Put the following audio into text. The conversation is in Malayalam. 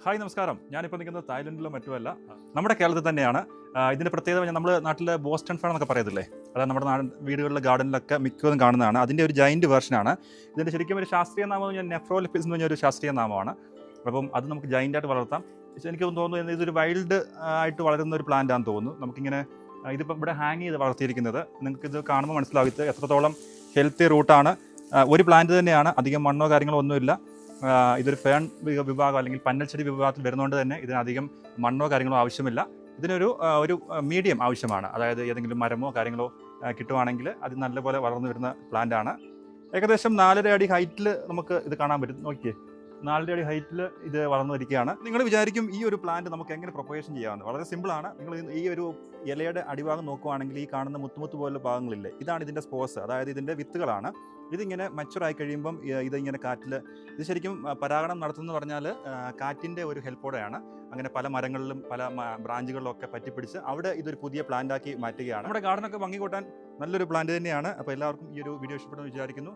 ഹായ് നമസ്കാരം. ഞാനിപ്പോൾ നിൽക്കുന്നത് തായ്ലൻഡിലോ മറ്റുമല്ല, നമ്മുടെ കേരളത്തിൽ തന്നെയാണ്. ഇതിൻ്റെ പ്രത്യേകത പറഞ്ഞാൽ നമ്മൾ നാട്ടിൽ ബോസ്റ്റൺ ഫാൻ എന്നൊക്കെ പറയത്തില്ലേ, അതായത് നമ്മുടെ വീടുകളിലെ ഗാർഡനിലൊക്കെ മിക്കതും കാണുന്നതാണ്. അതിൻ്റെ ഒരു ജൈൻറ്റ് വേർഷനാണ്. ഇതിൻ്റെ ശരിക്കും ഒരു ശാസ്ത്രീയ നാമം എന്ന് പറഞ്ഞാൽ നെഫ്രോലിപ്പിസ് എന്ന് പറഞ്ഞൊരു ശാസ്ത്രീയ നാമമാണ്. അപ്പം അത് നമുക്ക് ജൈൻ്റായിട്ട് വളർത്താം. പക്ഷേ എനിക്ക് തോന്നുന്നു ഇതൊരു വൈൽഡ് ആയിട്ട് വളരുന്ന ഒരു പ്ലാന്റ് ആണെന്ന് തോന്നുന്നു. നമുക്കിങ്ങനെ ഇതിപ്പോൾ ഇവിടെ ഹാങ് ചെയ്ത് വളർത്തിയിരിക്കുന്നത് നിങ്ങൾക്കിത് കാണുമ്പോൾ മനസ്സിലാവും ഇത് എത്രത്തോളം ഹെൽത്തി റൂട്ടാണ്. ഒരു പ്ലാന്റ് തന്നെയാണ്, അധികം മണ്ണോ കാര്യങ്ങളോ ഒന്നുമില്ല. ഇതൊരു ഫേൺ വിഭാഗം അല്ലെങ്കിൽ പന്നൽച്ചെടി വിഭാഗത്തിൽ വരുന്നതുകൊണ്ട് തന്നെ ഇതിനധികം മണ്ണോ കാര്യങ്ങളോ ആവശ്യമില്ല. ഇതിനൊരു മീഡിയം ആവശ്യമാണ്. അതായത് ഏതെങ്കിലും മരമോ കാര്യങ്ങളോ കിട്ടുവാണെങ്കിൽ അത് നല്ലപോലെ വളർന്നു വരുന്ന പ്ലാന്റ് ആണ്. ഏകദേശം 4.5 അടി ഹൈറ്റിൽ നമുക്ക് ഇത് കാണാൻ പറ്റും. നോക്കിയേ, 4.5 അടി ഹൈറ്റിൽ ഇത് വളർന്നു വരികയാണ്. നിങ്ങൾ വിചാരിക്കും ഈ ഒരു പ്ലാന്റ് നമുക്ക് എങ്ങനെ പ്രൊപ്പഗേഷൻ ചെയ്യാമെന്ന്. വളരെ സിമ്പിളാണ്. നിങ്ങൾ ഈ ഒരു ഇലയുടെ അടിഭാഗം നോക്കുവാണെങ്കിൽ ഈ കാണുന്ന മുത്തുമുത്ത് പോലുള്ള ഭാഗങ്ങളില്ലേ, ഇതാണ് ഇതിൻ്റെ സ്പോർസ്, അതായത് ഇതിൻ്റെ വിത്തുകളാണ്. ഇതിങ്ങനെ മച്ചുറായി കഴിയുമ്പം ഇതിങ്ങനെ കാറ്റിൽ ഇത് ശരിക്കും പരാഗണം നടത്തുന്നത് പറഞ്ഞാൽ കാറ്റിൻ്റെ ഒരു ഹെൽപ്പോടെയാണ്. അങ്ങനെ പല മരങ്ങളിലും പല ബ്രാഞ്ചുകളിലും ഒക്കെ പറ്റിപ്പിടിച്ച് അവിടെ ഇതൊരു പുതിയ പ്ലാന്റാക്കി മാറ്റുകയാണ്. നമ്മുടെ ഗാർഡനൊക്കെ ഭംഗി കൂട്ടാൻ നല്ലൊരു പ്ലാന്റ് തന്നെയാണ്. അപ്പോൾ എല്ലാവർക്കും ഈ ഒരു വീഡിയോ ഇഷ്ടപ്പെടുമെന്ന് വിചാരിക്കുന്നു.